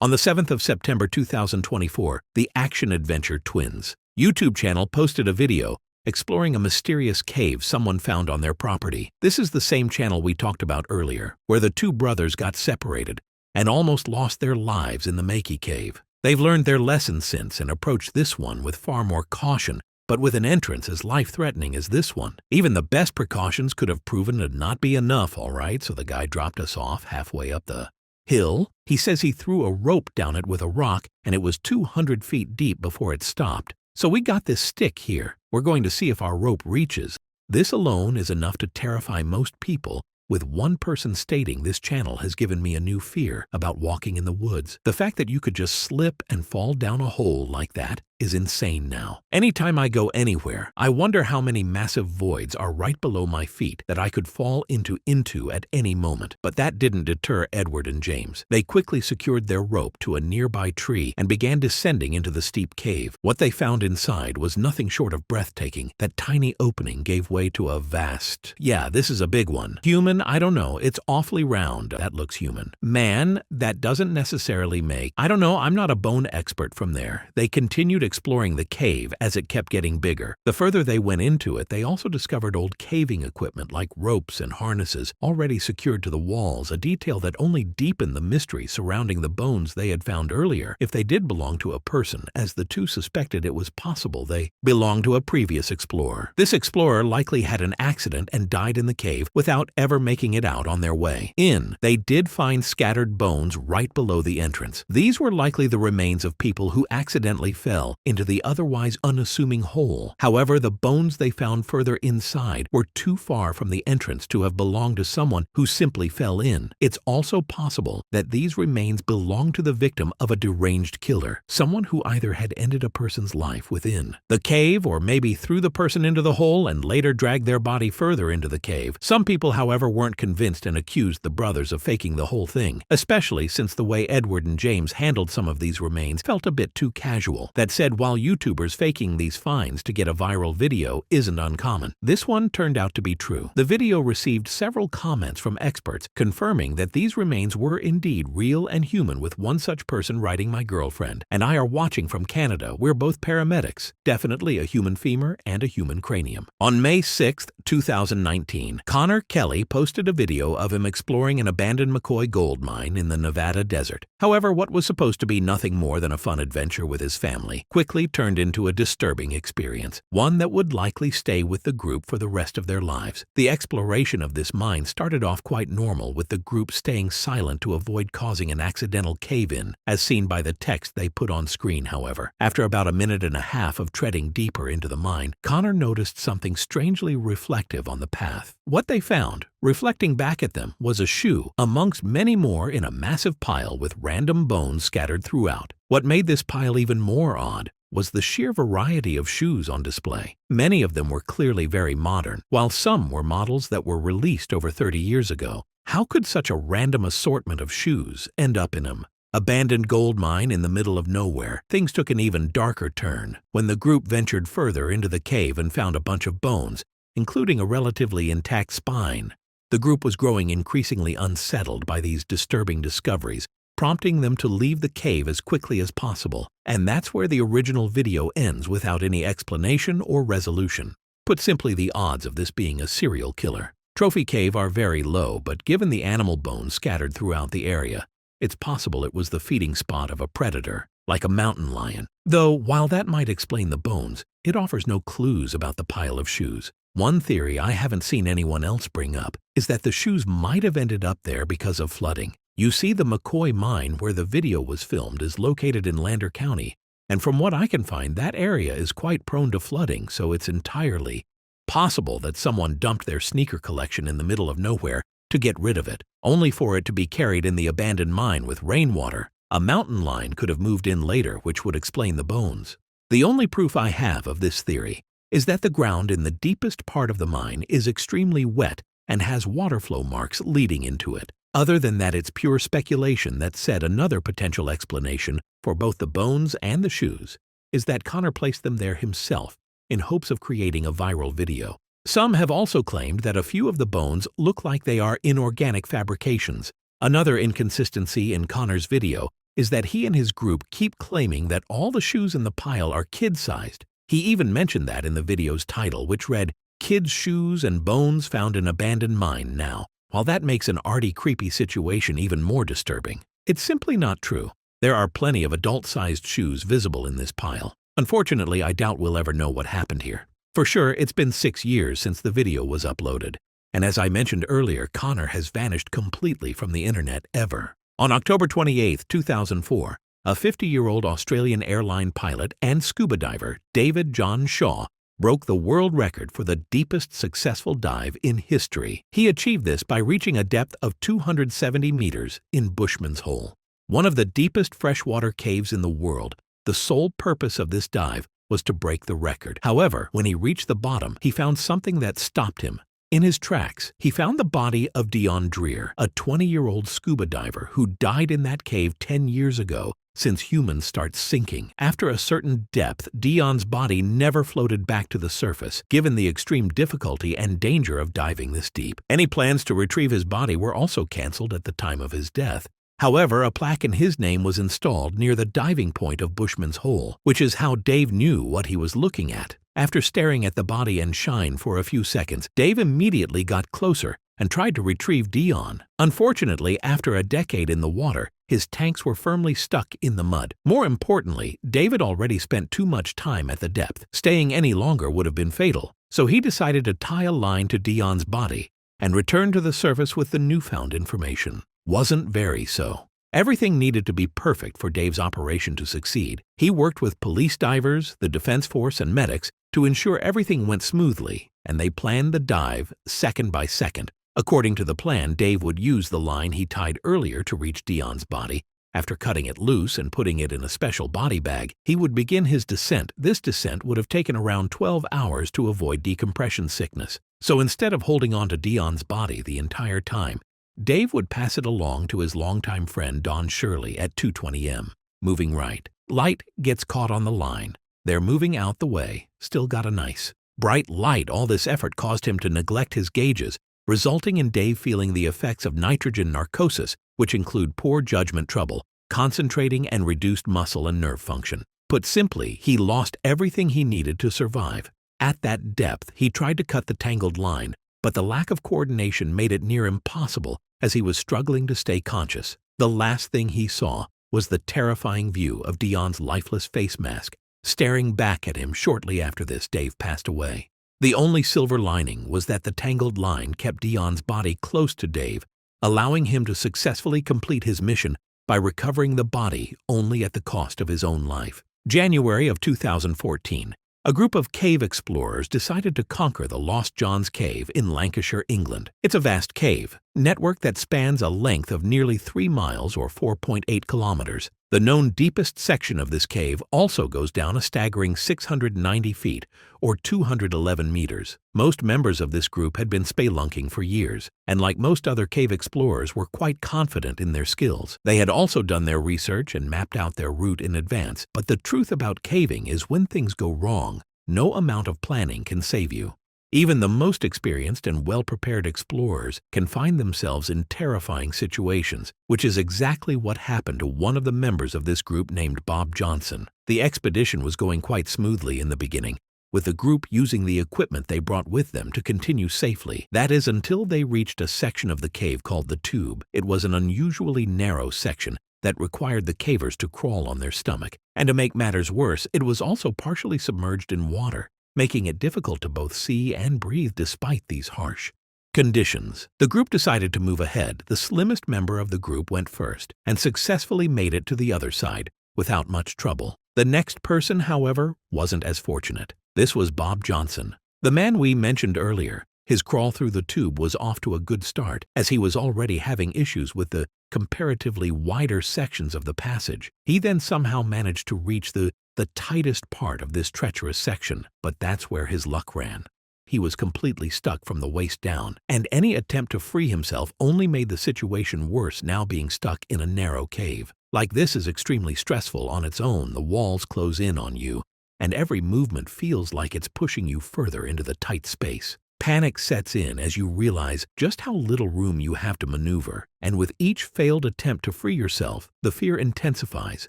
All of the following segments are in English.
On the 7th of September 2024, the action-adventure twins YouTube channel posted a video exploring a mysterious cave someone found on their property. This is the same channel we talked about earlier, where the two brothers got separated and almost lost their lives in the Makey Cave. They've learned their lesson since and approached this one with far more caution, but with an entrance as life-threatening as this one. Even the best precautions could have proven to not be enough, all right, so the guy dropped us off halfway up the hill. He says he threw a rope down it with a rock and it was 200 feet deep before it stopped. So we got this stick here. We're going to see if our rope reaches. This alone is enough to terrify most people, with one person stating this channel has given me a new fear about walking in the woods. The fact that you could just slip and fall down a hole like that is insane now. Anytime I go anywhere, I wonder how many massive voids are right below my feet that I could fall into at any moment. But that didn't deter Edward and James. They quickly secured their rope to a nearby tree and began descending into the steep cave. What they found inside was nothing short of breathtaking. That tiny opening gave way to a vast, yeah, this is a big one. Human, I don't know, it's awfully round. That looks human. Man, that doesn't necessarily make, I don't know, I'm not a bone expert from there. They continued exploring the cave as it kept getting bigger. The further they went into it, they also discovered old caving equipment like ropes and harnesses already secured to the walls, a detail that only deepened the mystery surrounding the bones they had found earlier. If they did belong to a person, as the two suspected it was possible they belonged to a previous explorer. This explorer likely had an accident and died in the cave without ever making it out on their way in. They did find scattered bones right below the entrance. These were likely the remains of people who accidentally fell into the otherwise unassuming hole. However, the bones they found further inside were too far from the entrance to have belonged to someone who simply fell in. It's also possible that these remains belonged to the victim of a deranged killer, someone who either had ended a person's life within the cave or maybe threw the person into the hole and later dragged their body further into the cave. Some people, however, weren't convinced and accused the brothers of faking the whole thing, especially since the way Edward and James handled some of these remains felt a bit too casual. That said, while YouTubers faking these finds to get a viral video isn't uncommon, this one turned out to be true. The video received several comments from experts confirming that these remains were indeed real and human, with one such person writing, "My girlfriend and I are watching from Canada. We're both paramedics. Definitely a human femur and a human cranium." On May 6, 2019, Connor Kelly posted a video of him exploring an abandoned McCoy gold mine in the Nevada desert. However, what was supposed to be nothing more than a fun adventure with his family quickly turned into a disturbing experience, one that would likely stay with the group for the rest of their lives. The exploration of this mine started off quite normal, with the group staying silent to avoid causing an accidental cave-in, as seen by the text they put on screen. However, after about a minute and a half of treading deeper into the mine, Connor noticed something strangely reflective on the path. What they found, reflecting back at them, was a shoe, amongst many more in a massive pile with random bones scattered throughout. What made this pile even more odd was the sheer variety of shoes on display. Many of them were clearly very modern, while some were models that were released over 30 years ago. How could such a random assortment of shoes end up in an abandoned gold mine in the middle of nowhere? Things took an even darker turn when the group ventured further into the cave and found a bunch of bones, including a relatively intact spine. The group was growing increasingly unsettled by these disturbing discoveries, prompting them to leave the cave as quickly as possible. And that's where the original video ends, without any explanation or resolution. Put simply, the odds of this being a serial killer Trophy Cave are very low, but given the animal bones scattered throughout the area, it's possible it was the feeding spot of a predator, like a mountain lion. Though, while that might explain the bones, it offers no clues about the pile of shoes. One theory I haven't seen anyone else bring up is that the shoes might have ended up there because of flooding. You see, the McCoy mine where the video was filmed is located in Lander County, and from what I can find, that area is quite prone to flooding, so it's entirely possible that someone dumped their sneaker collection in the middle of nowhere to get rid of it, only for it to be carried in the abandoned mine with rainwater. A mountain lion could have moved in later, which would explain the bones. The only proof I have of this theory is that the ground in the deepest part of the mine is extremely wet and has water flow marks leading into it. Other than that, it's pure speculation. That said, another potential explanation for both the bones and the shoes is that Connor placed them there himself in hopes of creating a viral video. Some have also claimed that a few of the bones look like they are inorganic fabrications. Another inconsistency in Connor's video is that he and his group keep claiming that all the shoes in the pile are kid-sized. He even mentioned that in the video's title, which read, "Kids' shoes and bones found in abandoned mine now." While that makes an arty, creepy situation even more disturbing, it's simply not true. There are plenty of adult-sized shoes visible in this pile. Unfortunately, I doubt we'll ever know what happened here. For sure, it's been 6 years since the video was uploaded. And as I mentioned earlier, Connor has vanished completely from the internet ever. On October 28, 2004, a 50-year-old Australian airline pilot and scuba diver, David John Shaw, broke the world record for the deepest successful dive in history. He achieved this by reaching a depth of 270 meters in Bushman's Hole, one of the deepest freshwater caves in the world. The sole purpose of this dive was to break the record. However, when he reached the bottom, he found something that stopped him. In his tracks, he found the body of Dion Dreer, a 20-year-old scuba diver who died in that cave 10 years ago, since humans start sinking. After a certain depth, Dion's body never floated back to the surface, given the extreme difficulty and danger of diving this deep. Any plans to retrieve his body were also canceled at the time of his death. However, a plaque in his name was installed near the diving point of Bushman's Hole, which is how Dave knew what he was looking at. After staring at the body and shine for a few seconds, Dave immediately got closer and tried to retrieve Dion. Unfortunately, after a decade in the water, his tanks were firmly stuck in the mud. More importantly, David already spent too much time at the depth. Staying any longer would have been fatal, so he decided to tie a line to Dion's body and return to the surface with the newfound information. Wasn't very so. Everything needed to be perfect for Dave's operation to succeed. He worked with police divers, the Defense Force, and medics to ensure everything went smoothly, and they planned the dive second by second. According to the plan, Dave would use the line he tied earlier to reach Dion's body. After cutting it loose and putting it in a special body bag, he would begin his descent. This descent would have taken around 12 hours to avoid decompression sickness. So instead of holding on to Dion's body the entire time, Dave would pass it along to his longtime friend Don Shirley at 2:20 m. Moving right. Light gets caught on the line. They're moving out the way. Still got a nice bright light. All this effort caused him to neglect his gauges, resulting in Dave feeling the effects of nitrogen narcosis, which include poor judgment trouble, concentrating, and reduced muscle and nerve function. Put simply, he lost everything he needed to survive. At that depth, he tried to cut the tangled line, but the lack of coordination made it near impossible as he was struggling to stay conscious. The last thing he saw was the terrifying view of Dion's lifeless face mask staring back at him. Shortly after this, Dave passed away. The only silver lining was that the tangled line kept Dion's body close to Dave, allowing him to successfully complete his mission by recovering the body only at the cost of his own life. January of 2014. A group of cave explorers decided to conquer the Lost John's Cave in Lancashire, England. It's a vast cave network that spans a length of nearly 3 miles or 4.8 kilometers. The known deepest section of this cave also goes down a staggering 690 feet or 211 meters. Most members of this group had been spelunking for years, and like most other cave explorers, were quite confident in their skills. They had also done their research and mapped out their route in advance. But the truth about caving is when things go wrong, no amount of planning can save you. Even the most experienced and well-prepared explorers can find themselves in terrifying situations, which is exactly what happened to one of the members of this group named Bob Johnson. The expedition was going quite smoothly in the beginning, with the group using the equipment they brought with them to continue safely. That is, until they reached a section of the cave called the Tube. It was an unusually narrow section that required the cavers to crawl on their stomach. And to make matters worse, it was also partially submerged in water, making it difficult to both see and breathe despite these harsh conditions. The group decided to move ahead. The slimmest member of the group went first and successfully made it to the other side without much trouble. The next person, however, wasn't as fortunate. This was Bob Johnson, the man we mentioned earlier. His crawl through the tube was off to a good start, as he was already having issues with the comparatively wider sections of the passage. He then somehow managed to reach the tightest part of this treacherous section, but that's where his luck ran. He was completely stuck from the waist down, and any attempt to free himself only made the situation worse, now being stuck in a narrow cave. Like this is extremely stressful on its own. The walls close in on you, and every movement feels like it's pushing you further into the tight space. Panic sets in as you realize just how little room you have to maneuver, and with each failed attempt to free yourself, the fear intensifies.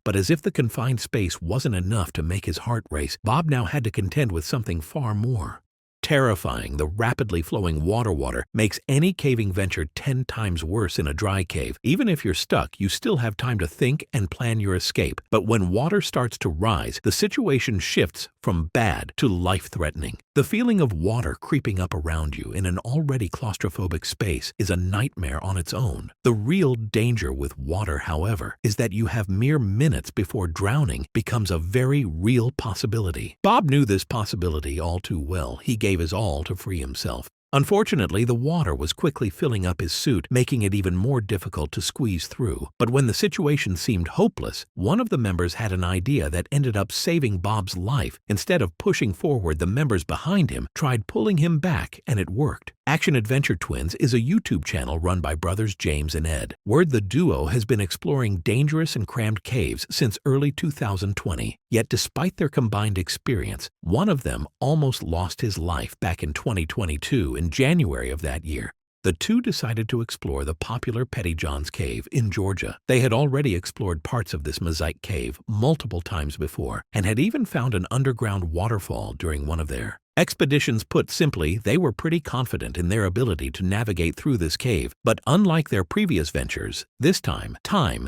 But as if the confined space wasn't enough to make his heart race, Bob now had to contend with something far more. Terrifying, the rapidly flowing water makes any caving venture 10 times worse in a dry cave. Even if you're stuck, you still have time to think and plan your escape. But when water starts to rise, the situation shifts from bad to life-threatening. The feeling of water creeping up around you in an already claustrophobic space is a nightmare on its own. The real danger with water, however, is that you have mere minutes before drowning becomes a very real possibility. Bob knew this possibility all too well. He gave his all to free himself. Unfortunately, the water was quickly filling up his suit, making it even more difficult to squeeze through. But when the situation seemed hopeless, one of the members had an idea that ended up saving Bob's life. Instead of pushing forward, the members behind him tried pulling him back, and it worked. Action Adventure Twins is a YouTube channel run by brothers James and Ed. Word the duo has been exploring dangerous and crammed caves since early 2020. Yet despite their combined experience, one of them almost lost his life back in 2022 in January of that year. The two decided to explore the popular Pettyjohn's Cave in Georgia. They had already explored parts of this mosaic cave multiple times before and had even found an underground waterfall during one of their expeditions. Put simply, they were pretty confident in their ability to navigate through this cave. But unlike their previous ventures, this time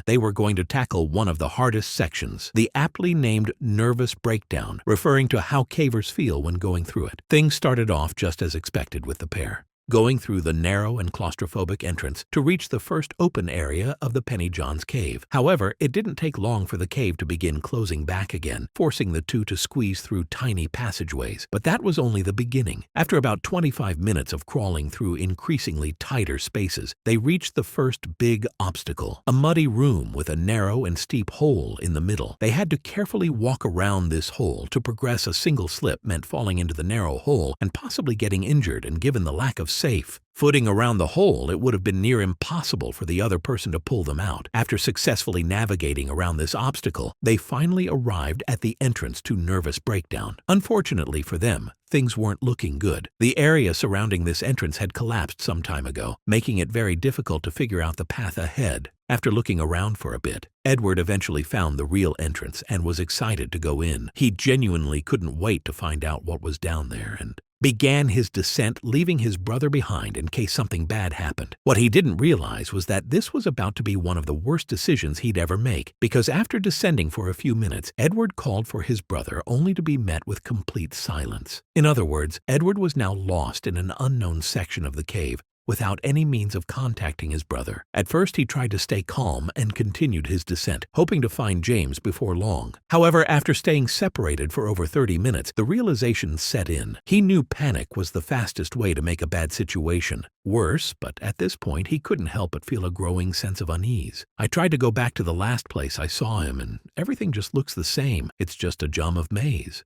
they were going to tackle one of the hardest sections, the aptly named nervous breakdown, referring to how cavers feel when going through it. Things started off just as expected with the pair, going through the narrow and claustrophobic entrance to reach the first open area of the Pettyjohn's Cave. However, it didn't take long for the cave to begin closing back again, forcing the two to squeeze through tiny passageways. But that was only the beginning. After about 25 minutes of crawling through increasingly tighter spaces, they reached the first big obstacle, a muddy room with a narrow and steep hole in the middle. They had to carefully walk around this hole. To progress, a single slip meant falling into the narrow hole and possibly getting injured, and given the lack of safe footing around the hole, it would have been near impossible for the other person to pull them out. After successfully navigating around this obstacle, they finally arrived at the entrance to Nervous Breakdown. Unfortunately for them, things weren't looking good. The area surrounding this entrance had collapsed some time ago, making it very difficult to figure out the path ahead. After looking around for a bit, Edward eventually found the real entrance and was excited to go in. He genuinely couldn't wait to find out what was down there and began his descent, leaving his brother behind in case something bad happened. What he didn't realize was that this was about to be one of the worst decisions he'd ever make, because after descending for a few minutes, Edward called for his brother only to be met with complete silence. In other words, Edward was now lost in an unknown section of the cave, without any means of contacting his brother. At first, he tried to stay calm and continued his descent, hoping to find James before long. However, after staying separated for over 30 minutes, the realization set in. He knew panic was the fastest way to make a bad situation worse, but at this point, he couldn't help but feel a growing sense of unease. I tried to go back to the last place I saw him, and everything just looks the same. It's just a jump of maze.